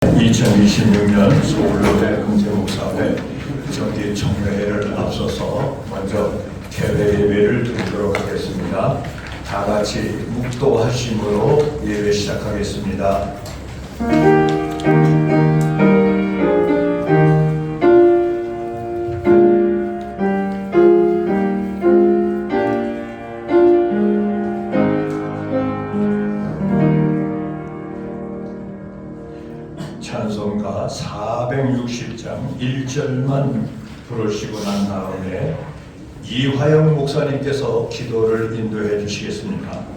2026년 서울로대 금태목사회 정기 청회를 앞서서 먼저 개회 예배를 드리도록 하겠습니다. 다 같이 묵도하심으로 예배 시작하겠습니다. 찬송가 460장 1절만 부르시고 난 다음에 이화영 목사님께서 기도를 인도해 주시겠습니다.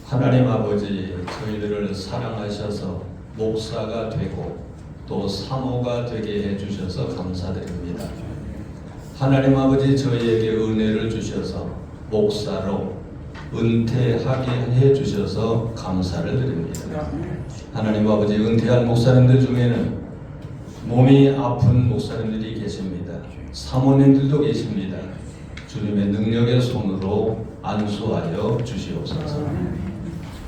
하나님 아버지, 저희들을 사랑하셔서 목사가 되고 또 사모가 되게 해주셔서 감사드립니다. 하나님 아버지, 저희에게 은혜를 주셔서 목사로 은퇴하게 해주셔서 감사를 드립니다. 하나님 아버지, 은퇴한 목사님들 중에는 몸이 아픈 목사님들이 계십니다. 사모님들도 계십니다. 주님의 능력의 손으로 안수하여 주시옵소서.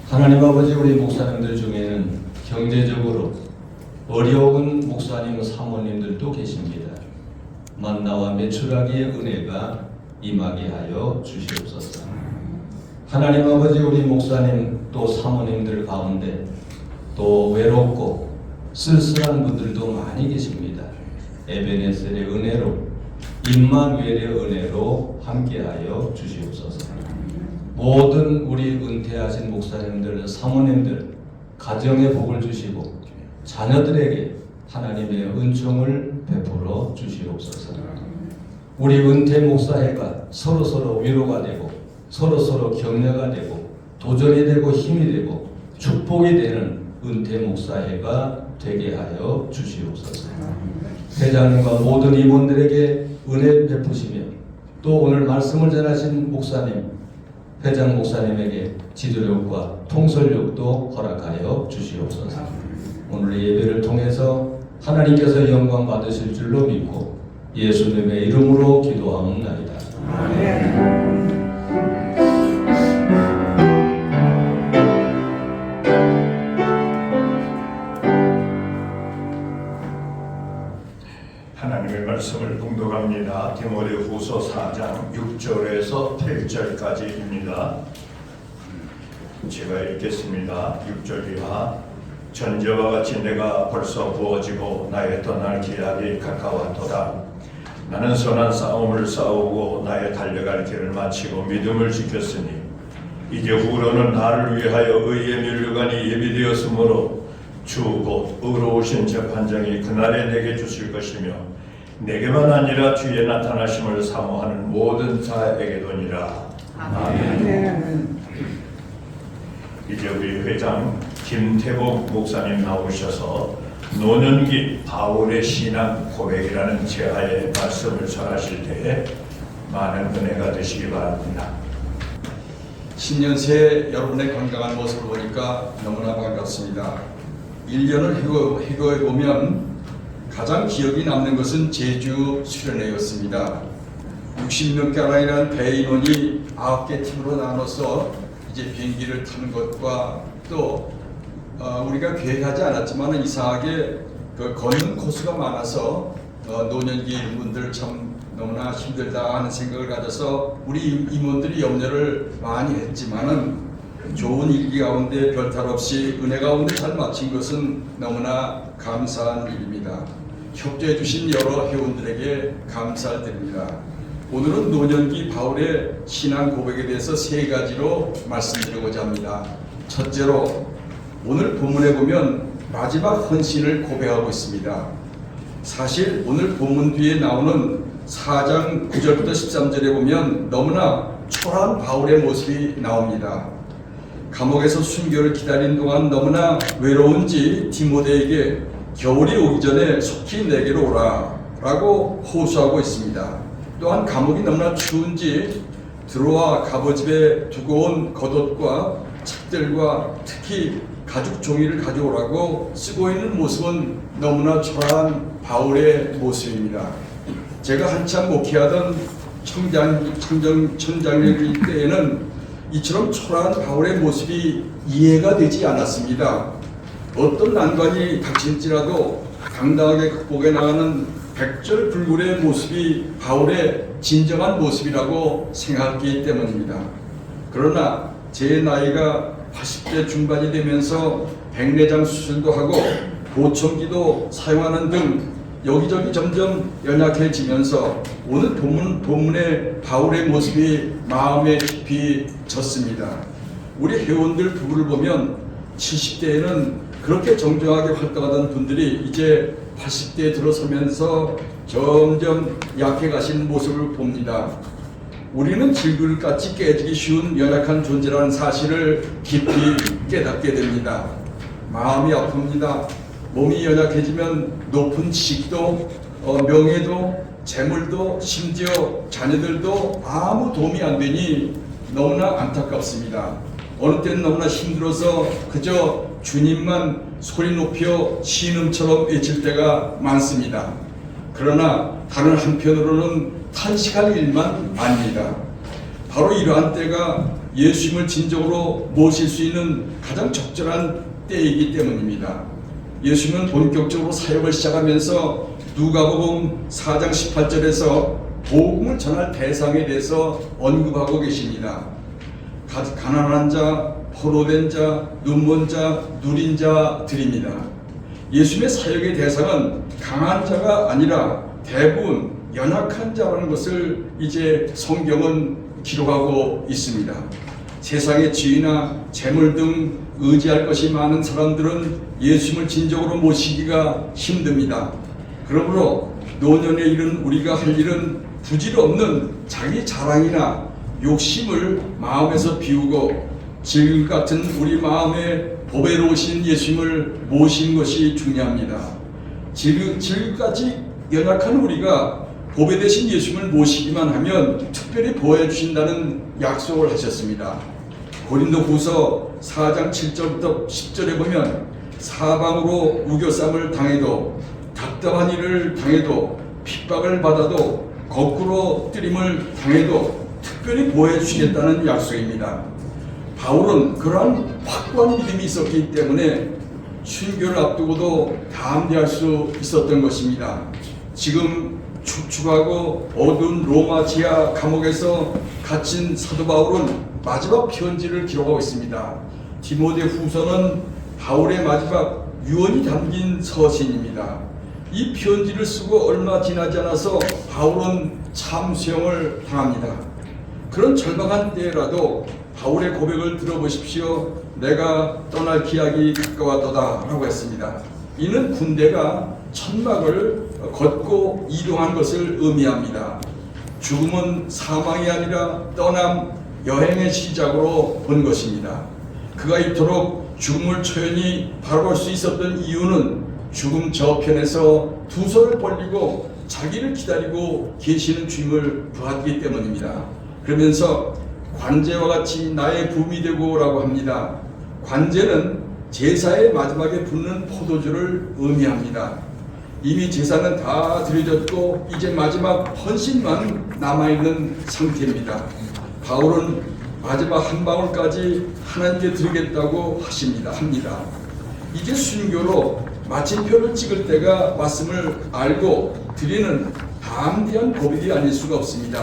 하나님 아버지, 우리 목사님들 중에는 경제적으로 어려운 목사님 사모님들도 계십니다. 만나와 매출하기의 은혜가 임하게 하여 주시옵소서. 하나님 아버지, 우리 목사님 또 사모님들 가운데 또 외롭고 쓸쓸한 분들도 많이 계십니다. 에베네셀의 은혜로, 임마누엘의 은혜로 함께하여 주시옵소서. 모든 우리 은퇴하신 목사님들, 사모님들 가정에 복을 주시고 자녀들에게 하나님의 은총을 베풀어 주시옵소서. 우리 은퇴 목사회가 서로서로 위로가 되고 서로서로 격려가 되고 도전이 되고 힘이 되고 축복이 되는 은퇴 목사회가 되게 하여 주시옵소서. 회장님과 모든 임원들에게 은혜 베푸시며 또 오늘 말씀을 전하신 목사님, 회장 목사님에게 지도력과 통솔력도 허락하여 주시옵소서. 오늘 예배를 통해서 하나님께서 영광 받으실 줄로 믿고 예수님의 이름으로 기도하옵나이다. 아멘. 하나님의 말씀을 봉독합니다. 디모데후서 4장 6절에서 8절까지입니다. 제가 읽겠습니다. 6절 이하. 전제와 같이 내가 벌써 부어지고 나의 떠날 기약이 가까웠도다. 나는 선한 싸움을 싸우고 나의 달려갈 길을 마치고 믿음을 지켰으니 이제 후로는 나를 위하여 의의 면류관이 예비되었으므로 주 곧 의로우신 재판장이 그날에 내게 주실 것이며 내게만 아니라 뒤에 나타나심을 사모하는 모든 자에게도니라. 아멘. 이제 우리 회장 김태복 목사님 나오셔서 노년기 바울의 신앙 고백이라는 제하의 말씀을 전하실 때에 많은 은혜가 되시기 바랍니다. 신년 새해 여러분의 건강한 모습을 보니까 너무나 반갑습니다. 1년을 회고해보면 가장 기억이 남는 것은 제주 수련회였습니다. 60명 가량이라는 배 인원이 9개 팀으로 나눠서 이제 비행기를 타는 것과 또 우리가 계획하지 않았지만 이상하게 그 걷는 코스가 많아서 노년기 분들 참 너무나 힘들다 하는 생각을 가져서 우리 임원들이 염려를 많이 했지만은 좋은 일기 가운데 별탈 없이 은혜 가운데 잘 마친 것은 너무나 감사한 일입니다. 협조해 주신 여러 회원들에게 감사를 드립니다. 오늘은 노년기 바울의 신앙 고백에 대해서 세 가지로 말씀드리고자 합니다. 첫째로 오늘 본문에 보면 마지막 헌신을 고백하고 있습니다. 사실 오늘 본문 뒤에 나오는 4장 9절부터 13절에 보면 너무나 초라한 바울의 모습이 나옵니다. 감옥에서 순교를 기다린 동안 너무나 외로운지 디모데에게 겨울이 오기 전에 속히 내게로 오라 라고 호소하고 있습니다. 또한 감옥이 너무나 추운지 드로아 갑오집에 두고 온 겉옷과 책들과 특히 가죽 종이를 가져오라고 쓰고 있는 모습은 너무나 초라한 바울의 모습입니다. 제가 한참 목회하던 천장일 때에는 이처럼 초라한 바울의 모습이 이해가 되지 않았습니다. 어떤 난관이 닥칠지라도 당당하게 극복해 나가는 백절불굴의 모습이 바울의 진정한 모습이라고 생각했기 때문입니다. 그러나 제 나이가 80대 중반이 되면서 백내장 수술도 하고 보청기도 사용하는 등 여기저기 점점 연약해지면서 오늘 본문의 바울의 모습이 마음에 깊이 졌습니다. 우리 회원들 부부를 보면 70대에는 그렇게 정정하게 활동하던 분들이 이제 80대에 들어서면서 점점 약해가신 모습을 봅니다. 우리는 질그릇같이 깨지기 쉬운 연약한 존재라는 사실을 깊이 깨닫게 됩니다. 마음이 아픕니다. 몸이 연약해지면 높은 지식도 명예도 재물도 심지어 자녀들도 아무 도움이 안 되니 너무나 안타깝습니다. 어느 때는 너무나 힘들어서 그저 주님만 소리 높여 신음처럼 외칠 때가 많습니다. 그러나 다른 한편으로는 탄식할 일만 아닙니다. 바로 이러한 때가 예수님을 진정으로 모실 수 있는 가장 적절한 때이기 때문입니다. 예수님은 본격적으로 사역을 시작하면서 누가복음 4장 18절에서 복음을 전할 대상에 대해서 언급하고 계십니다. 가난한 자, 포로된 자, 눈먼 자, 누린 자들입니다. 예수님의 사역의 대상은 강한 자가 아니라 대부분 연약한 자라는 것을 이제 성경은 기록하고 있습니다. 세상의 지위나 재물 등 의지할 것이 많은 사람들은 예수님을 진정으로 모시기가 힘듭니다. 그러므로 노년에 이른 우리가 할 일은 부질없는 자기 자랑이나 욕심을 마음에서 비우고 질것 같은 우리 마음에 보배로우신 예수님을 모시는 것이 중요합니다. 질까지 연약한 우리가 보배 되신 예수님을 모시기만 하면 특별히 보호해 주신다는 약속을 하셨습니다. 고린도후서 4장 7절부터 10절에 보면 사방으로 우겨쌈을 당해도 답답한 일을 당해도 핍박을 받아도 거꾸로 뜨림을 당해도 특별히 보호해 주시겠다는 약속입니다. 바울은 그러한 확고한 믿음이 있었기 때문에 순교를 앞두고도 담대할 수 있었던 것입니다. 지금 축축하고 어두운 로마 지하 감옥에서 갇힌 사도 바울은 마지막 편지를 기록하고 있습니다. 디모데 후서는 바울의 마지막 유언이 담긴 서신입니다. 이 편지를 쓰고 얼마 지나지 않아서 바울은 참수형을 당합니다. 그런 절박한 때라도 바울의 고백을 들어보십시오. 내가 떠날 기약이 가까웠도다 라고 했습니다. 이는 군대가 천막을 걷고 이동한 것을 의미합니다. 죽음은 사망이 아니라 떠남, 여행의 시작으로 본 것입니다. 그가 이토록 죽음을 초연히 바라볼 수 있었던 이유는 죽음 저편에서 두 손을 벌리고 자기를 기다리고 계시는 주님을 보았기 때문입니다. 그러면서 관제와 같이 나의 부음이 되고 라고 합니다. 관제는 제사의 마지막에 붓는 포도주를 의미합니다. 이미 제사는 다 드려졌고 이제 마지막 헌신만 남아있는 상태입니다. 바울은 마지막 한 방울까지 하나님께 드리겠다고 합니다. 이제 순교로 마침표를 찍을 때가 왔음을 알고 드리는 담대한 고백이 아닐 수가 없습니다.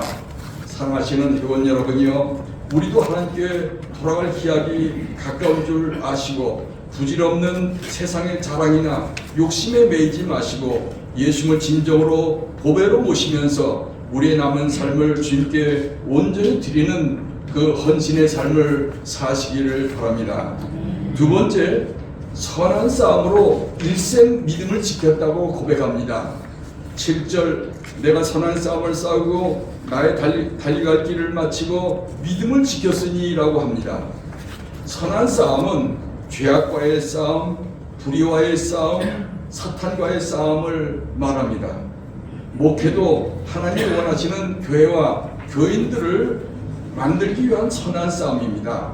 사랑하시는 회원 여러분이요, 우리도 하나님께 돌아갈 기약이 가까운 줄 아시고 부질없는 세상의 자랑이나 욕심에 매이지 마시고 예수님을 진정으로 보배로 모시면서 우리의 남은 삶을 주님께 온전히 드리는 그 헌신의 삶을 사시기를 바랍니다. 두 번째, 선한 싸움으로 일생 믿음을 지켰다고 고백합니다. 7절, 내가 선한 싸움을 싸우고 나의 달려갈 길을 마치고 믿음을 지켰으니 라고 합니다. 선한 싸움은 죄악과의 싸움, 불의와의 싸움, 사탄과의 싸움을 말합니다. 목회도 하나님이 원하시는 교회와 교인들을 만들기 위한 선한 싸움입니다.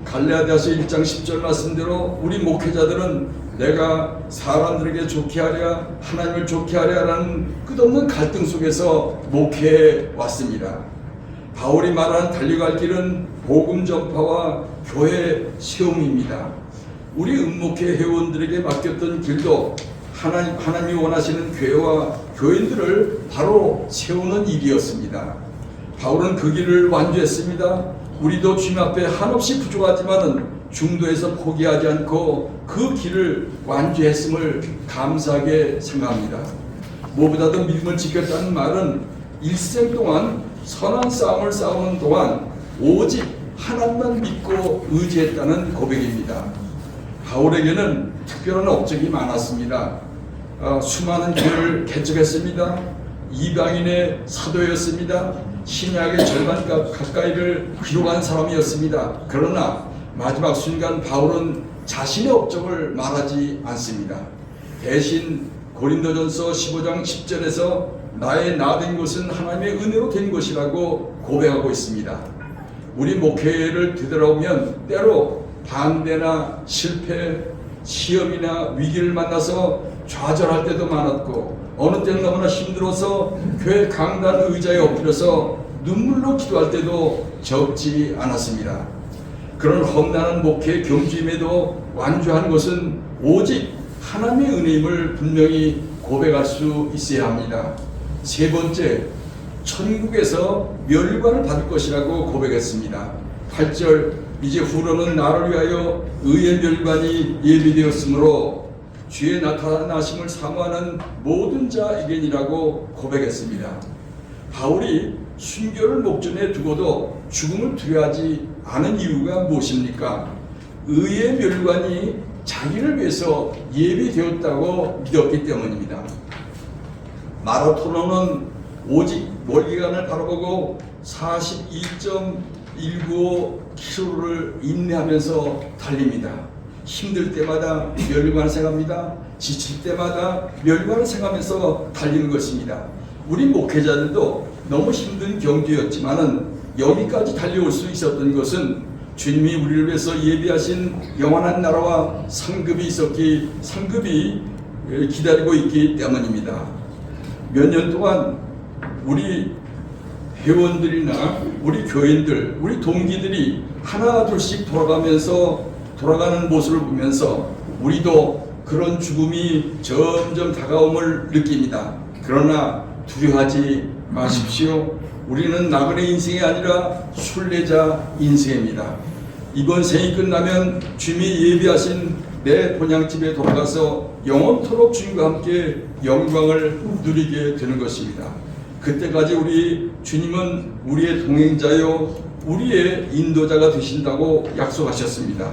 갈라디아서 1장 10절 말씀대로 우리 목회자들은 내가 사람들에게 좋게 하랴 하나님을 좋게 하랴라는 끝없는 갈등 속에서 목회해 왔습니다. 바울이 말한 달려갈 길은 복음 전파와 교회 세움입니다. 우리 음목회 회원들에게 맡겼던 길도 하나님이 원하시는 교회와 교인들을 바로 세우는 일이었습니다. 바울은 그 길을 완주했습니다. 우리도 주님 앞에 한없이 부족하지만은 중도에서 포기하지 않고 그 길을 완주했음을 감사하게 생각합니다. 무엇보다도 믿음을 지켰다는 말은 일생 동안 선한 싸움을 싸우는 동안 오직 하나님만 믿고 의지했다는 고백입니다. 바울에게는 특별한 업적이 많았습니다. 수많은 교회를 개척했습니다. 이방인의 사도였습니다. 신약의 절반 가까이를 기록한 사람이었습니다. 그러나 마지막 순간 바울은 자신의 업적을 말하지 않습니다. 대신 고린도전서 15장 10절에서 나의 나된 것은 하나님의 은혜로 된 것이라고 고백하고 있습니다. 우리 목회를 되돌아보면 때로 반대나 실패, 시험이나 위기를 만나서 좌절할 때도 많았고 어느 때는 너무나 힘들어서 교회 강단 의자에 엎드려서 눈물로 기도할 때도 적지 않았습니다. 그런 험난한 목회 경주임에도 완주한 것은 오직 하나님의 은혜임을 분명히 고백할 수 있어야 합니다. 세 번째, 천국에서 멸관을 받을 것이라고 고백했습니다. 8절, 이제 후로는 나를 위하여 의의 멸관이 예비되었으므로 주의 나타나심을 사모하는 모든 자에게니라고 고백했습니다. 바울이 순교를 목전에 두고도 죽음을 두려워하지 않은 이유가 무엇입니까? 의의 멸관이 자기를 위해서 예비되었다고 믿었기 때문입니다. 마라토너는 오직 멀리간을 바라보고 42.195km를 인내하면서 달립니다. 힘들 때마다 멸관을 생각합니다. 지칠 때마다 멸관을 생각하면서 달리는 것입니다. 우리 목회자들도 너무 힘든 경주였지만은 여기까지 달려올 수 있었던 것은 주님이 우리를 위해서 예비하신 영원한 나라와 상급이 기다리고 있기 때문입니다. 몇 년 동안 우리 회원들이나 우리 교인들, 우리 동기들이 하나 둘씩 돌아가는 모습을 보면서 우리도 그런 죽음이 점점 다가옴을 느낍니다. 그러나 두려워하지 마십시오. 우리는 나그네 인생이 아니라 순례자 인생입니다. 이번 생이 끝나면 주님이 예비하신 내 본향집에 돌아가서 영원토록 주님과 함께 영광을 누리게 되는 것입니다. 그때까지 우리 주님은 우리의 동행자요 우리의 인도자가 되신다고 약속하셨습니다.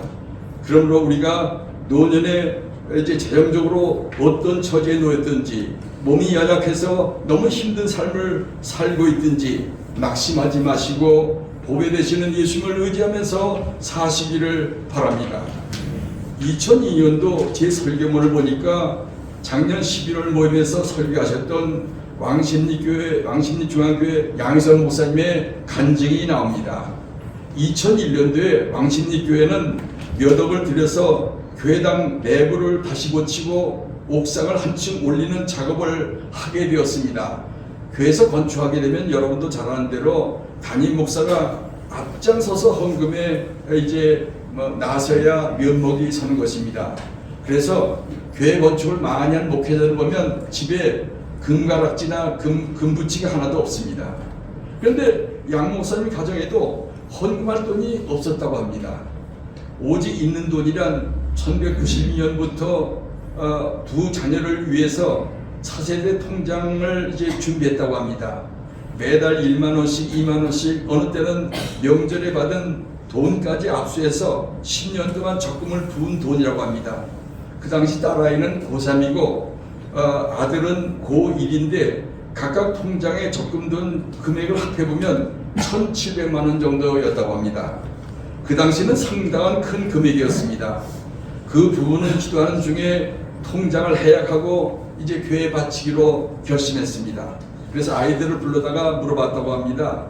그러므로 우리가 노년에 이제 재정적으로 어떤 처지에 놓였든지 몸이 연약해서 너무 힘든 삶을 살고 있든지 낙심하지 마시고 보배 되시는 예수님을 의지하면서 사시기를 바랍니다. 2002년도 제 설교문을 보니까 작년 11월 모임에서 설교하셨던 왕십리 중앙교회 양희선 목사님의 간증이 나옵니다. 2001년도에 왕십리 교회는 몇 억을 들여서 교회당 내부를 다시 고치고 옥상을 한층 올리는 작업을 하게 되었습니다. 교회에서 건축하게 되면 여러분도 잘 아는 대로 담임 목사가 앞장서서 헌금에 이제 나서야 면목이 서는 것입니다. 그래서 교회 건축을 많이 한 목회자를 보면 집에 금가락지나 금붙이기 하나도 없습니다. 그런데 양 목사님 가정에도 헌금할 돈이 없었다고 합니다. 오직 있는 돈이란 1992년부터 두 자녀를 위해서 차세대 통장을 이제 준비했다고 합니다. 매달 1만 원씩, 2만 원씩, 어느 때는 명절에 받은 돈까지 압수해서 10년 동안 적금을 부은 돈이라고 합니다. 그 당시 딸아이는 고3이고 아들은 고1인데 각각 통장에 적금된 금액을 합해보면 1,700만 원 정도였다고 합니다. 그 당시는 상당한 큰 금액이었습니다. 그 부분을 기도하는 중에 통장을 해약하고 이제 교회에 바치기로 결심했습니다. 그래서 아이들을 불러다가 물어봤다고 합니다.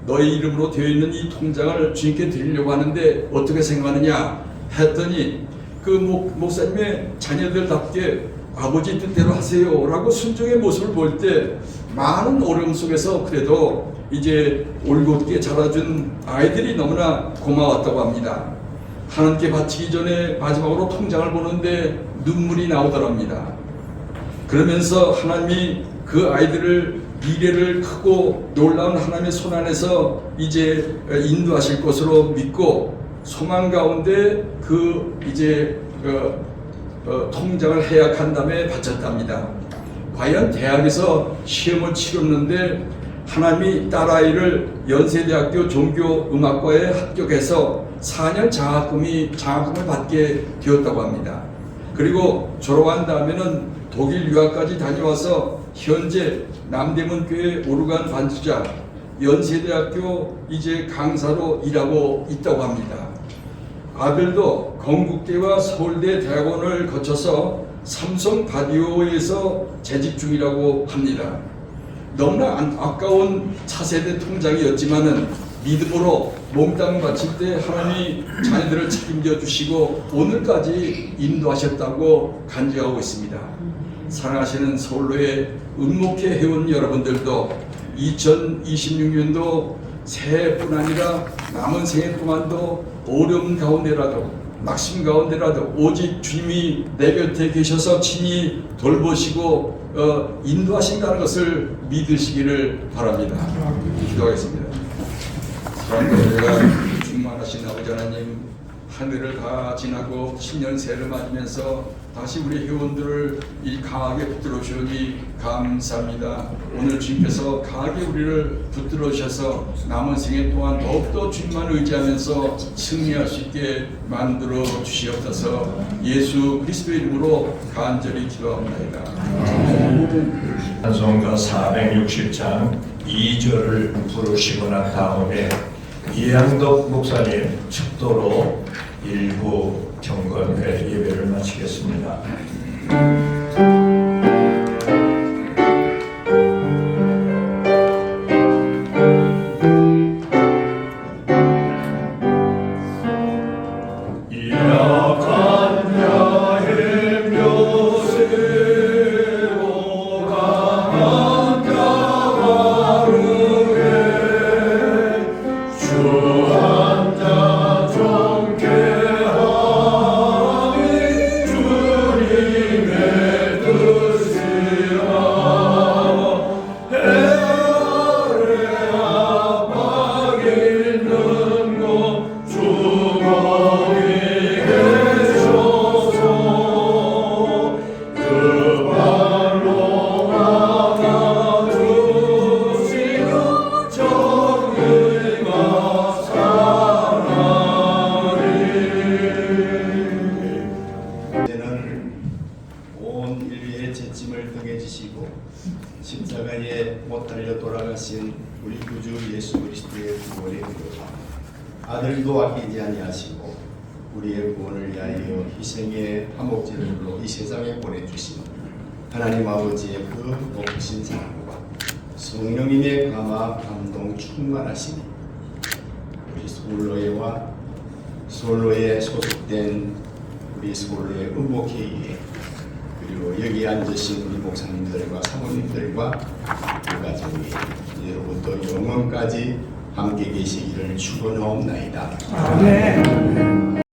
너희 이름으로 되어 있는 이 통장을 주님께 드리려고 하는데 어떻게 생각하느냐 했더니 그 목사님의 자녀들답게 아버지 뜻대로 하세요 라고 순종의 모습을 볼 때 많은 어려움 속에서 그래도 이제 올곧게 자라준 아이들이 너무나 고마웠다고 합니다. 하나님께 바치기 전에 마지막으로 통장을 보는데 눈물이 나오더랍니다. 그러면서 하나님이 그 아이들을 미래를 크고 놀라운 하나님의 손 안에서 이제 인도하실 것으로 믿고 소망 가운데 그 이제 통장을 해약한 다음에 바쳤답니다. 과연 대학에서 시험을 치렀는데 하나님이 딸아이를 연세대학교 종교음악과에 합격해서 4년 장학금을 받게 되었다고 합니다. 그리고 졸업한 다음에는 독일 유학까지 다녀와서 현재 남대문교회 오르간 반주자 연세대학교 이제 강사로 일하고 있다고 합니다. 아들도 건국대와 서울대 대학원을 거쳐서 삼성 라디오에서 재직 중이라고 합니다. 너무나 아까운 차세대 통장이었지만은 믿음으로 몽땅 바칠 때 하나님이 자녀들을 책임져 주시고 오늘까지 인도하셨다고 간증하고 있습니다. 사랑하시는 서울로의 은목회 회원 여러분들도 2026년도 새해뿐 아니라 남은 생애 동안도 어려움 가운데라도 낙심 가운데라도 오직 주님이 내 곁에 계셔서 친히 돌보시고 인도하신다는 것을 믿으시기를 바랍니다. 기도하겠습니다. 사랑과 충만하신 아버지 하나님, 하늘을 다 지나고 신년 새해를 맞으면서 다시 우리 회원들을 이 강하게 붙들어 주니 감사합니다. 오늘 주님께서 강하게 우리를 붙들어 주셔서 남은 생애 동안 더욱더 주님만 의지하면서 승리할 수 있게 만들어 주시옵소서. 예수 그리스도의 이름으로 간절히 기도합니다. 찬송가 460장 2절을 부르시고 난 다음에 이양덕 목사님 축도로 일부 경건회 예배를 마치겠습니다. 십자가에 못 달려 돌아가신 우리 구주 예수 그리스도의 구원의 은혜와 아들도 아끼지 아니하시고 우리의 구원을 위하여 희생의 화목제물로 이 세상에 보내주신 하나님 아버지의 그 높으신 사랑과 성령님의 감화 감동 충만하시니 우리 서울로에 소속된 우리 서울로의 은목회의에 그리고 여기 앉으신 우리 목사님들과 사모님들과 그 가정이 여러분도 영원까지 함께 계시기를 축원하옵나이다. 아멘.